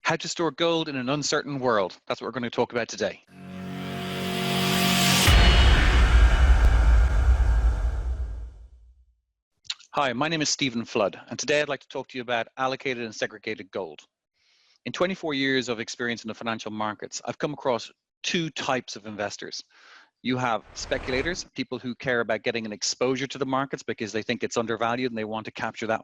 How to store gold in an uncertain world. That's what we're going to talk about today. Hi, my name is Stephen Flood, and today I'd like to talk to you about allocated and segregated gold. In 24 years of experience in the financial markets, I've come across two types of investors. You have speculators, people who care about getting an exposure to the markets because they think it's undervalued and they want to capture that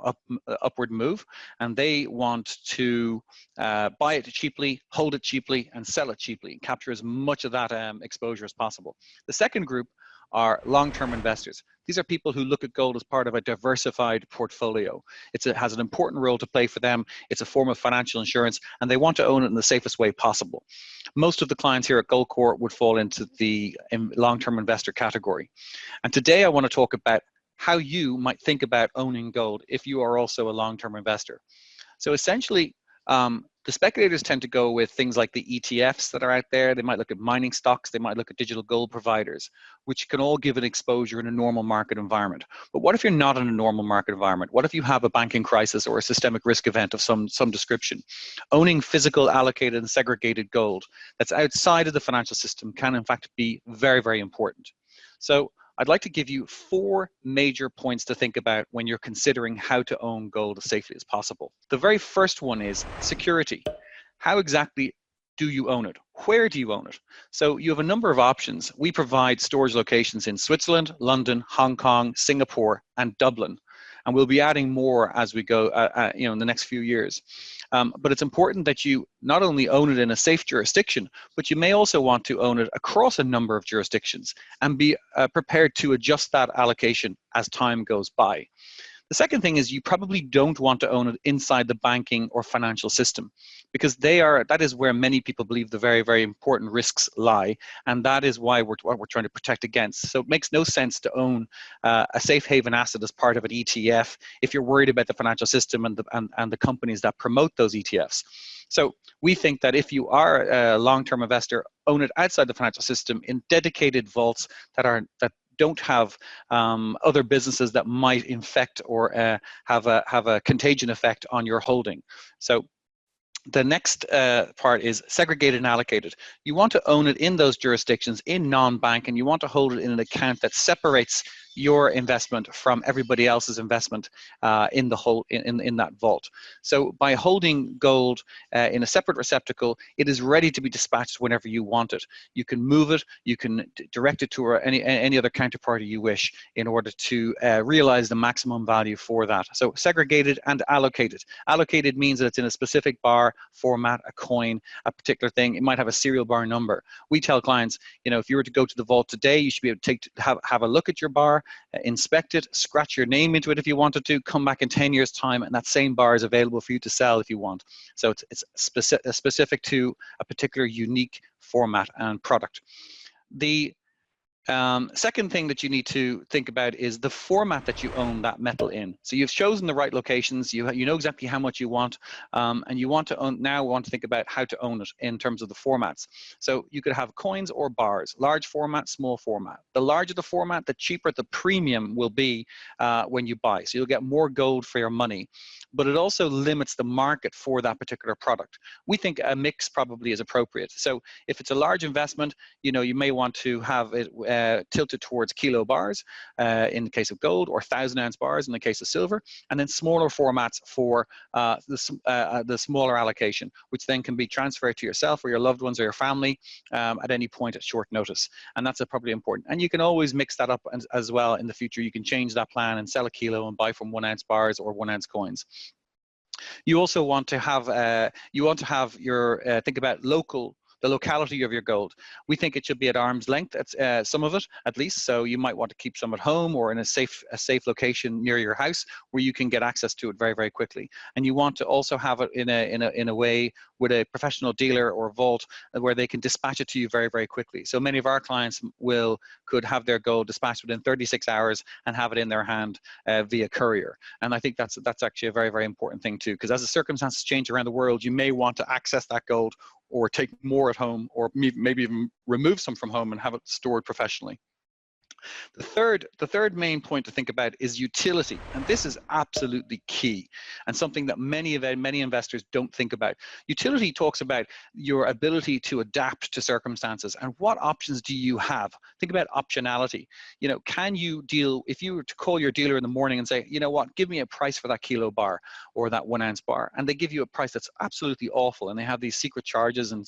upward move. And they want to buy it cheaply, hold it cheaply, and sell it cheaply, capture as much of that exposure as possible. The second group are long-term investors. These are people who look at gold as part of a diversified portfolio. It has an important role to play for them. It's a form of financial insurance, and they want to own it in the safest way possible. Most of the clients here at GoldCore would fall into the long-term investor category. And today I want to talk about how you might think about owning gold if you are also a long-term investor. So essentially, the speculators tend to go with things like the ETFs that are out there. They might look at mining stocks. They might look at digital gold providers, which can all give an exposure in a normal market environment. But what if you're not in a normal market environment? What if you have a banking crisis or a systemic risk event of some description? Owning physical, allocated, and segregated gold that's outside of the financial system can, in fact, be very, very important. So I'd like to give you 4 major points to think about when you're considering how to own gold as safely as possible. The very first one is security. How exactly do you own it? Where do you own it? So you have a number of options. We provide storage locations in Switzerland, London, Hong Kong, Singapore, and Dublin. And we'll be adding more as we go, in the next few years. But it's important that you not only own it in a safe jurisdiction, but you may also want to own it across a number of jurisdictions and be prepared to adjust that allocation as time goes by. The second thing is you probably don't want to own it inside the banking or financial system, because that is where many people believe the very, very important risks lie, and that is why what we're trying to protect against. So it makes no sense to own a safe haven asset as part of an ETF if you're worried about the financial system and the companies that promote those ETFs. So we think that if you are a long-term investor, own it outside the financial system in dedicated vaults that don't have other businesses that might infect or have a contagion effect on your holding. So the next part is segregated and allocated. You want to own it in those jurisdictions in non-bank, and you want to hold it in an account that separates your investment from everybody else's investment in that vault. So by holding gold in a separate receptacle, it is ready to be dispatched whenever you want it. You can move it, you can direct it to any other counterparty you wish in order to realize the maximum value for that. So segregated and allocated. Allocated means that it's in a specific bar format, a coin, a particular thing. It might have a serial bar number. We tell clients, if you were to go to the vault today, you should be able to have a look at your bar, inspect it, scratch your name into it if you wanted to, come back in 10 years' time, and that same bar is available for you to sell if you want. So it's specific to a particular unique format and product. The second thing that you need to think about is the format that you own that metal in. So you've chosen the right locations, you know exactly how much you want, and you want to think about how to own it in terms of the formats. So you could have coins or bars, large format, small format. The larger the format, the cheaper the premium will be when you buy. So you'll get more gold for your money, but it also limits the market for that particular product. We think a mix probably is appropriate. So if it's a large investment, you may want to have it tilted towards kilo bars in the case of gold, or 1,000-ounce bars in the case of silver, and then smaller formats for the smaller allocation, which then can be transferred to yourself or your loved ones or your family at any point at short notice. And that's probably important. And you can always mix that up as well in the future. You can change that plan and sell a kilo and buy from 1-ounce bars or 1-ounce coins. You also want to have think about the locality of your gold. We think it should be at arm's length, some of it at least. So you might want to keep some at home or in a safe location near your house where you can get access to it very, very quickly. And you want to also have it in a way with a professional dealer or vault where they can dispatch it to you very, very quickly. So many of our clients could have their gold dispatched within 36 hours and have it in their hand via courier. And I think that's actually a very, very important thing too, because as the circumstances change around the world, you may want to access that gold or take more at home, or maybe even remove some from home and have it stored professionally. The third main point to think about is utility, and this is absolutely key, and something that many investors don't think about. Utility talks about your ability to adapt to circumstances, and what options do you have? Think about optionality. You know, can you deal, if you were to call your dealer in the morning and say, you know what, give me a price for that kilo bar or that 1 ounce bar, and they give you a price that's absolutely awful, and they have these secret charges and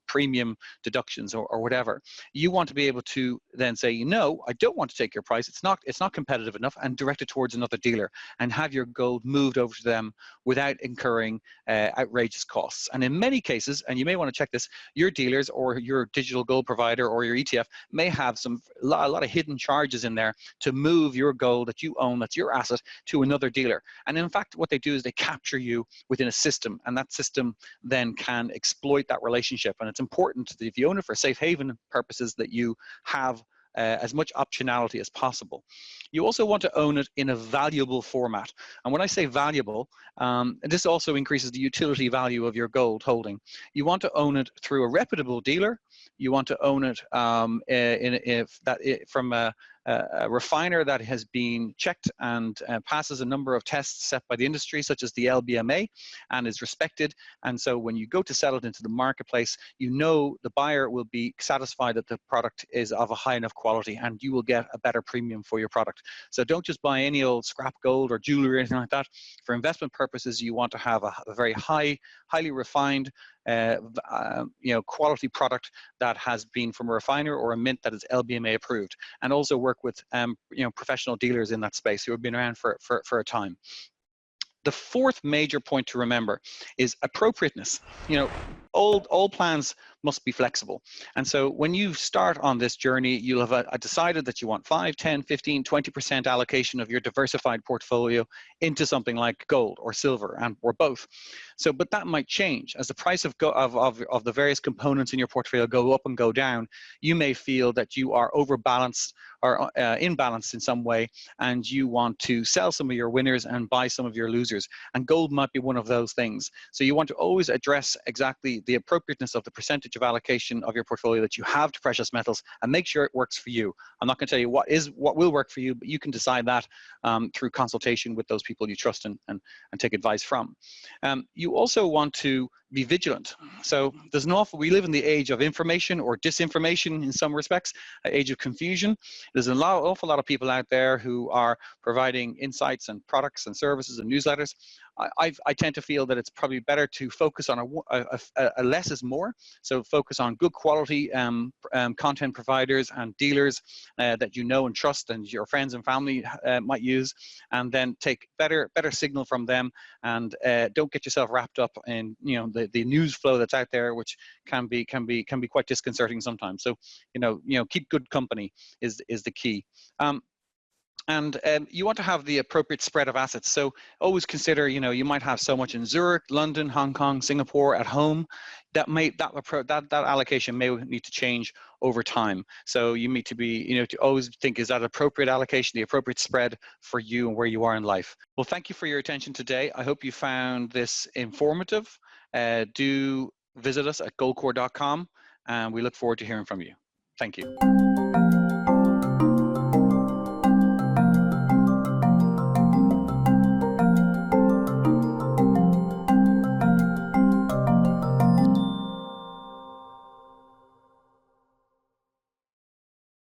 premium deductions or whatever. You want to be able to then say, no, I don't want to take your price. It's not competitive enough, and direct it towards another dealer and have your gold moved over to them without incurring outrageous costs. And in many cases, and you may want to check this, your dealers or your digital gold provider or your ETF may have a lot of hidden charges in there to move your gold that you own, that's your asset, to another dealer. And in fact, what they do is they capture you within a system, and that system then can exploit that relationship. And it's important that if you own it for safe haven purposes, that you have as much optionality as possible. You also want to own it in a valuable format. And when I say valuable, this also increases the utility value of your gold holding. You want to own it through a reputable dealer. You want to own it from a refiner that has been checked and passes a number of tests set by the industry, such as the LBMA, and is respected. And so when you go to sell it into the marketplace, you know the buyer will be satisfied that the product is of a high enough quality, and you will get a better premium for your product. So don't just buy any old scrap gold or jewelry or anything like that. For investment purposes, you want to have a very highly refined quality product that has been from a refiner or a mint that is LBMA approved, and also work with professional dealers in that space who have been around for a time. The fourth major point to remember is appropriateness. You know, all plans must be flexible. And so when you start on this journey, you'll have decided that you want 5, 10, 15, 20% allocation of your diversified portfolio into something like gold or silver or both. So, but that might change as the price of the various components in your portfolio go up and go down. You may feel that you are overbalanced or imbalanced in some way, and you want to sell some of your winners and buy some of your losers. And gold might be one of those things. So you want to always address exactly the appropriateness of the percentage of allocation of your portfolio that you have to precious metals, and make sure it works for you. I'm not going to tell you what will work for you, but you can decide that through consultation with those people you trust and take advice from. You also want to be vigilant. So there's we live in the age of information or disinformation in some respects, an age of confusion. There's awful lot of people out there who are providing insights and products and services and newsletters. I tend to feel that it's probably better to focus on a less is more. So focus on good quality content providers and dealers that you know and trust and your friends and family might use, and then take better signal from them, and don't get yourself wrapped up in the news flow that's out there, which can be quite disconcerting sometimes. So keep good company is the key. And you want to have the appropriate spread of assets. So always consider, you might have so much in Zurich, London, Hong Kong, Singapore at home. That allocation may need to change over time. So you need to be, to always think, is that appropriate allocation, the appropriate spread for you and where you are in life? Well, thank you for your attention today. I hope you found this informative. Do visit us at goldcore.com, and we look forward to hearing from you. Thank you.